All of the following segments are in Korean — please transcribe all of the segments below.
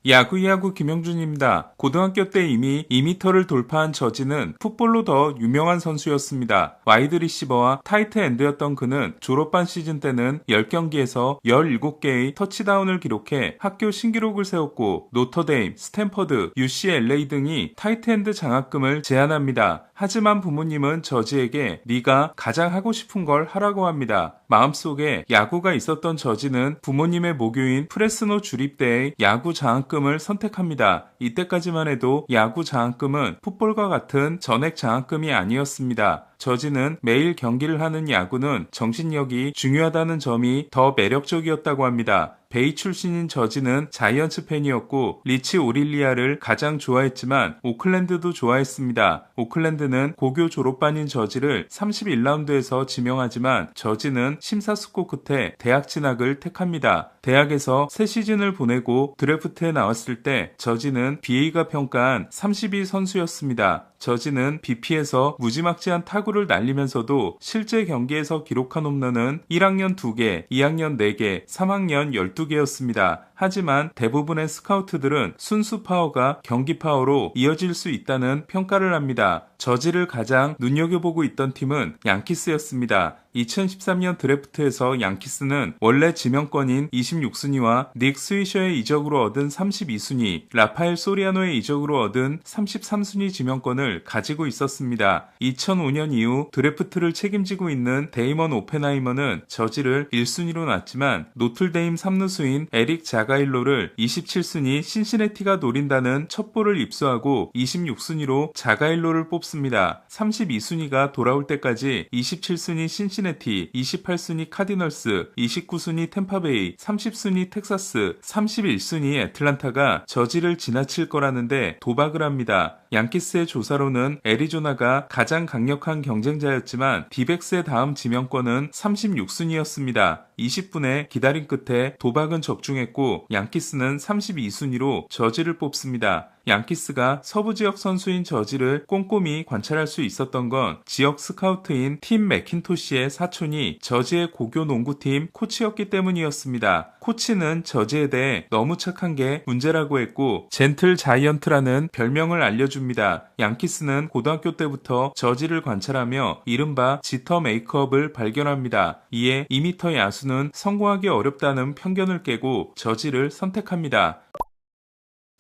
야구 김영준입니다. 고등학교 때 이미 2m를 돌파한 저지는 풋볼로 더 유명한 선수였습니다. 와이드 리시버와 타이트 엔드였던 그는 졸업반 시즌 때는 10경기에서 17개의 터치다운을 기록해 학교 신기록을 세웠고 노터데임, 스탠퍼드, UCLA 등이 타이트 엔드 장학금을 제안합니다. 하지만 부모님은 저지에게 네가 가장 하고 싶은 걸 하라고 합니다. 마음속에 야구가 있었던 저지는 부모님의 모교인 프레스노 주립대의 야구 장학금을 선택합니다. 이때까지만 해도 야구 장학금은 풋볼과 같은 전액 장학금이 아니었습니다. 저지는 매일 경기를 하는 야구는 정신력이 중요하다는 점이 더 매력적이었다고 합니다. 베이 출신인 저지는 자이언츠 팬이었고 리치 오릴리아를 가장 좋아했지만 오클랜드도 좋아했습니다. 오클랜드는 고교 졸업반인 저지를 31라운드에서 지명하지만 저지는 심사숙고 끝에 대학 진학을 택합니다. 대학에서 3시즌을 보내고 드래프트에 나왔을 때 저지는 BA가 평가한 32 선수였습니다. 저지는 BP에서 무지막지한 타구를 날리면서도 실제 경기에서 기록한 홈런은 1학년 2개, 2학년 4개, 3학년 12개였습니다. 하지만 대부분의 스카우트들은 순수 파워가 경기 파워로 이어질 수 있다는 평가를 합니다. 저지를 가장 눈여겨보고 있던 팀은 양키스였습니다. 2013년 드래프트에서 양키스는 원래 지명권인 26순위와 닉 스위셔의 이적으로 얻은 32순위, 라파엘 소리아노의 이적으로 얻은 33순위 지명권을 가지고 있었습니다. 2005년 이후 드래프트를 책임지고 있는 데이먼 오펜하이머는 저지를 1순위로 놨지만 노틀데임 3루수인 에릭 자가일로를 27순위 신시내티가 노린다는 첩보를 입수하고 26순위로 자가일로를 뽑습니다. 32순위가 돌아올 때까지 27순위 신시내티, 28순위 카디널스, 29순위 템파베이, 30순위 텍사스, 31순위 애틀란타가 저지를 지나칠 거라는데 도박을 합니다. 양키스의 조사로는 애리조나가 가장 강력한 경쟁자였지만 디백스의 다음 지명권은 36순위였습니다. 20분의 기다림 끝에 도박은 적중했고 양키스는 32순위로 저지를 뽑습니다. 양키스가 서부 지역 선수인 저지를 꼼꼼히 관찰할 수 있었던 건 지역 스카우트인 팀 맥킨토시의 사촌이 저지의 고교 농구팀 코치였기 때문이었습니다. 코치는 저지에 대해 너무 착한 게 문제라고 했고 젠틀 자이언트라는 별명을 알려줍니다. 양키스는 고등학교 때부터 저지를 관찰하며 이른바 지터 메이크업을 발견합니다. 이에 2m 야수는 성공하기 어렵다는 편견을 깨고 저지를 선택합니다.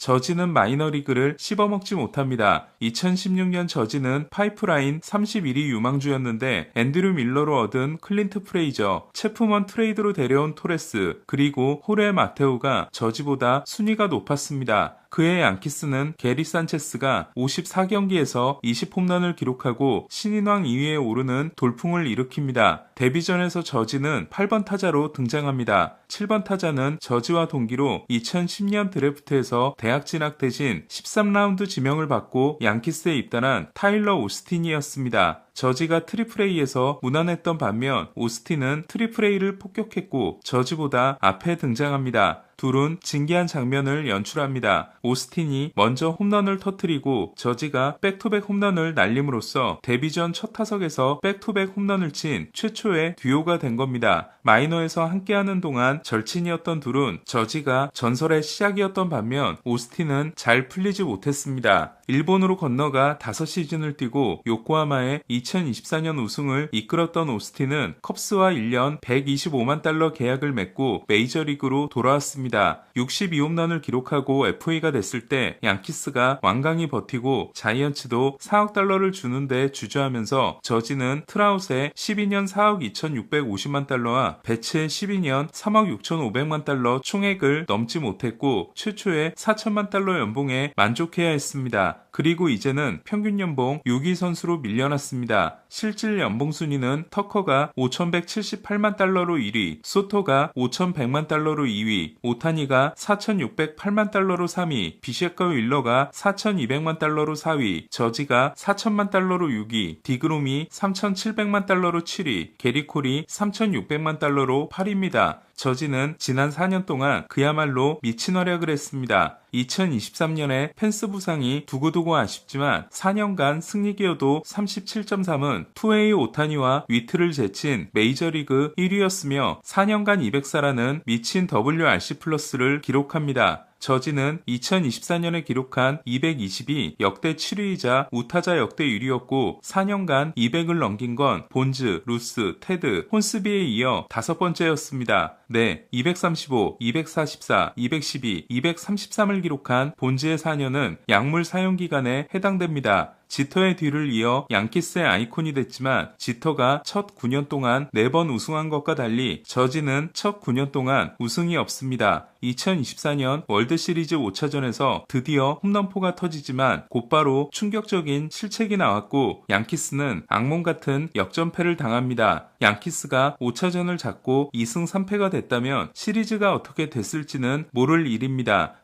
저지는 마이너리그를 씹어먹지 못합니다. 2016년 저지는 파이프라인 31위 유망주였는데 앤드류 밀러로 얻은 클린트 프레이저, 체프먼 트레이드로 데려온 토레스, 그리고 호레 마테우가 저지보다 순위가 높았습니다. 그의 양키스는 게리 산체스가 54경기에서 20홈런을 기록하고 신인왕 2위에 오르는 돌풍을 일으킵니다. 데뷔전에서 저지는 8번 타자로 등장합니다. 7번 타자는 저지와 동기로 2010년 드래프트에서 대학 진학 대신 13라운드 지명을 받고 양키스에 입단한 타일러 오스틴이었습니다. 저지가 트리플A에서 무난했던 반면 오스틴은 트리플A를 폭격했고 저지보다 앞에 등장합니다. 둘은 진기한 장면을 연출합니다. 오스틴이 먼저 홈런을 터뜨리고 저지가 백투백 홈런을 날림으로써 데뷔전 첫 타석에서 백투백 홈런을 친 최초의 듀오가 된 겁니다. 마이너에서 함께하는 동안 절친이었던 둘은 저지가 전설의 시작이었던 반면 오스틴은 잘 풀리지 못했습니다. 일본으로 건너가 5시즌을 뛰고 요코하마의 2024년 우승을 이끌었던 오스틴은 컵스와 1년 125만 달러 계약을 맺고 메이저리그로 돌아왔습니다. 62홈런을 기록하고 FA가 됐을 때 양키스가 완강히 버티고 자이언츠도 4억 달러를 주는데 주저하면서 저지는 트라웃의 12년 4억 2650만 달러와 배츠의 12년 3억 6500만 달러 총액을 넘지 못했고 최초의 4천만 달러 연봉에 만족해야 했습니다. 그리고 이제는 평균 연봉 6위 선수로 밀려났습니다. 실질 연봉 순위는 터커가 5178만 달러로 1위, 소토가 5100만 달러로 2위, 오타니가 4608만 달러로 3위, 비셰과 윌러가 4200만 달러로 4위, 저지가 4000만 달러로 6위, 디그롬이 3700만 달러로 7위, 게리콜이 3600만 달러로 8위입니다. 저지는 지난 4년 동안 그야말로 미친 활약을 했습니다. 2023년에 펜스 부상이 두고두고 아쉽지만 4년간 승리 기여도 37.3은 투웨이 오타니와 위트를 제친 메이저리그 1위였으며 4년간 204라는 미친 WRC 플러스를 기록합니다. 저지는 2024년에 기록한 220이 역대 7위이자 우타자 역대 1위였고 4년간 200을 넘긴 건 본즈, 루스, 테드, 혼스비에 이어 5번째였습니다. 네, 235, 244, 212, 233을 기록한 본즈의 4년은 약물 사용 기간에 해당됩니다. 지터의 뒤를 이어 양키스의 아이콘이 됐지만 지터가 첫 9년 동안 4번 우승한 것과 달리 저지는 첫 9년 동안 우승이 없습니다. 2024년 월드시리즈 5차전에서 드디어 홈런포가 터지지만 곧바로 충격적인 실책이 나왔고 양키스는 악몽 같은 역전패를 당합니다. 양키스가 5차전을 잡고 2승 3패가 됐다면 시리즈가 어떻게 됐을지는 모를 일입니다.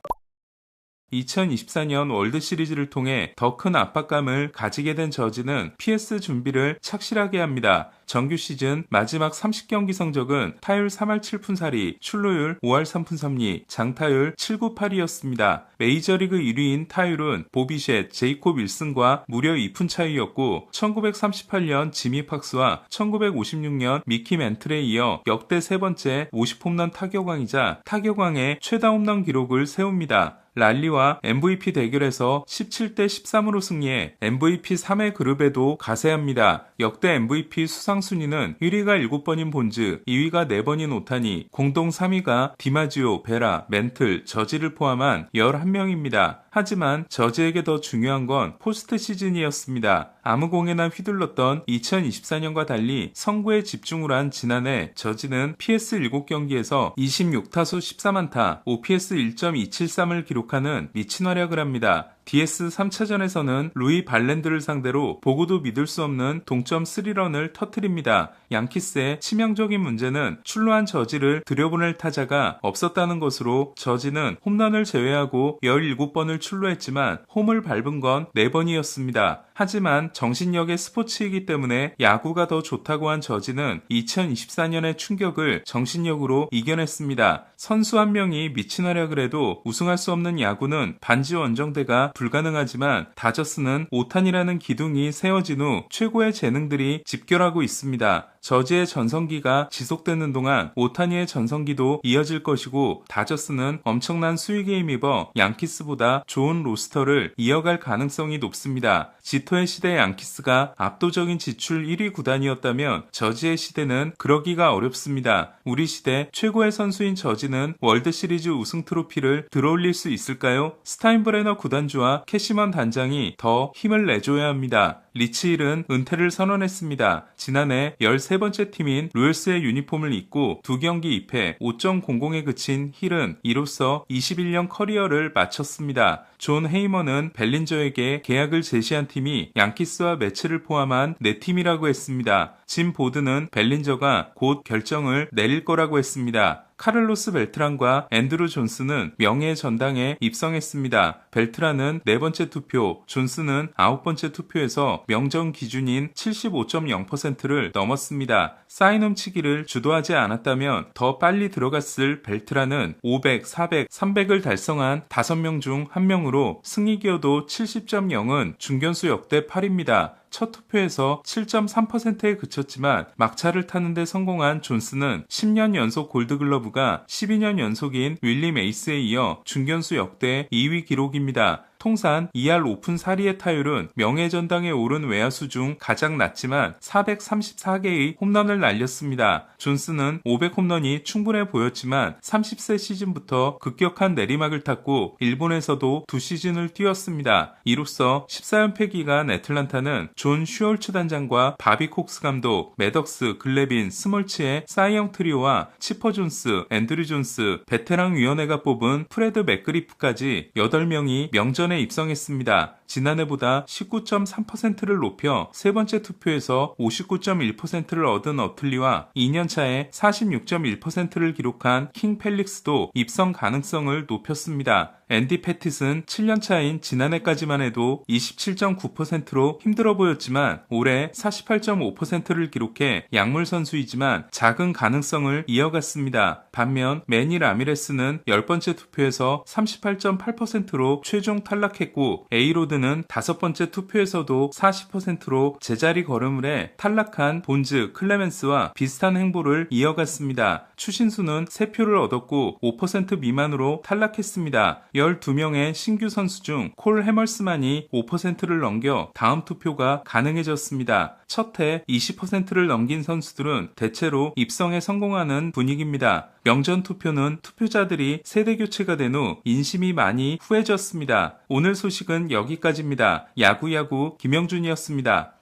2024년 월드시리즈를 통해 더 큰 압박감을 가지게 된 저지는 PS 준비를 착실하게 합니다. 정규 시즌 마지막 30경기 성적은 타율 3할 7푼 4리, 출루율 5할 3푼 3리, 장타율 798이었습니다. 메이저리그 1위인 타율은 보비쉣, 제이콥 윌슨과 무려 2푼 차이였고 1938년 지미 팍스와 1956년 미키 멘틀에 이어 역대 세 번째 50홈런 타격왕이자 타격왕의 최다 홈런 기록을 세웁니다. 랄리와 MVP 대결에서 17대 13으로 승리해 MVP 3회 그룹에도 가세합니다. 역대 MVP 수상 순위는 1위가 7번인 본즈, 2위가 4번인 오타니, 공동 3위가 디마지오, 베라, 멘틀, 저지를 포함한 11명입니다. 하지만 저지에게 더 중요한 건 포스트 시즌이었습니다. 아무 공에나 휘둘렀던 2024년과 달리 성구에 집중을 한 지난해 저지는 PS 7경기에서 26타수 14안타, OPS 1.273을 기록하는 미친 활약을 합니다. DS 3차전에서는 루이 발랜드를 상대로 보고도 믿을 수 없는 동점 3런을 터뜨립니다. 양키스의 치명적인 문제는 출루한 저지를 들여보낼 타자가 없었다는 것으로 저지는 홈런을 제외하고 17번을 출루했지만 홈을 밟은 건 4번이었습니다. 하지만 정신력의 스포츠이기 때문에 야구가 더 좋다고 한 저지는 2024년의 충격을 정신력으로 이겨냈습니다. 선수 한 명이 미친 활약을 해도 우승할 수 없는 야구는 반지 원정대가 불가능하지만 다저스는 오탄이라는 기둥이 세워진 후 최고의 재능들이 집결하고 있습니다. 저지의 전성기가 지속되는 동안 오타니의 전성기도 이어질 것이고 다저스는 엄청난 수익에 힘입어 양키스보다 좋은 로스터를 이어갈 가능성이 높습니다. 지토의 시대 양키스가 압도적인 지출 1위 구단이었다면 저지의 시대는 그러기가 어렵습니다. 우리 시대 최고의 선수인 저지는 월드시리즈 우승 트로피를 들어올릴 수 있을까요? 스타인브레너 구단주와 캐시먼 단장이 더 힘을 내줘야 합니다. 리치힐은 은퇴를 선언했습니다. 지난해 13번째 팀인 로열스의 유니폼을 입고 2경기 2패 5.00에 그친 힐은 이로써 21년 커리어를 마쳤습니다. 존 헤이먼은 벨린저에게 계약을 제시한 팀이 양키스와 매츠를 포함한 4팀이라고 했습니다. 짐 보드는 벨린저가 곧 결정을 내릴 거라고 했습니다. 카를로스 벨트란과 앤드루 존스는 명예의 전당에 입성했습니다. 벨트란은 4번째 투표, 존스는 9번째 투표에서 명정 기준인 75.0%를 넘었습니다. 사인 훔치기를 주도하지 않았다면 더 빨리 들어갔을 벨트란은 500, 400, 300을 달성한 5명 중 1명으로 승리 기여도 70.0은 중견수 역대 8입니다. 첫 투표에서 7.3%에 그쳤지만 막차를 타는데 성공한 존스는 10년 연속 골드글러브가 12년 연속인 윌리 메이스에 이어 중견수 역대 2위 기록입니다. 통산 2할 5푼 4리의 타율은 명예전당에 오른 외야수 중 가장 낮지만 434개의 홈런을 날렸습니다. 존스는 500홈런이 충분해 보였지만 30세 시즌부터 급격한 내리막을 탔고 일본에서도 2시즌을 뛰었습니다. 이로써 14연패 기간 애틀란타는 존 슈얼츠 단장과 바비 콕스 감독, 매덕스, 글레빈, 스몰츠의 사이영 트리오와 치퍼 존스, 앤드류 존스, 베테랑 위원회가 뽑은 프레드 맥그리프까지 8명이 명전에 입성했습니다. 지난해보다 19.3%를 높여 세 번째 투표에서 59.1%를 얻은 어틀리와 2년차에 46.1%를 기록한 킹 펠릭스도 입성 가능성을 높였습니다. 앤디 패티스는 7년차인 지난해까지만 해도 27.9%로 힘들어 보였지만 올해 48.5%를 기록해 약물 선수이지만 작은 가능성을 이어갔습니다. 반면 매니 라미레스는 10번째 투표에서 38.8%로 최종 탈락했고 에이로드는 와이드는 다섯 번째 투표에서도 40%로 제자리 걸음을 해 탈락한 본즈, 클레멘스와 비슷한 행보를 이어갔습니다. 추신수는 3표를 얻었고 5% 미만으로 탈락했습니다. 12명의 신규 선수 중 콜 해멀스만이 5%를 넘겨 다음 투표가 가능해졌습니다. 첫 해 20%를 넘긴 선수들은 대체로 입성에 성공하는 분위기입니다. 명전 투표는 투표자들이 세대 교체가 된 후 인심이 많이 후해졌습니다. 오늘 소식은 여기까지입니다. 야구야구 김영준이었습니다.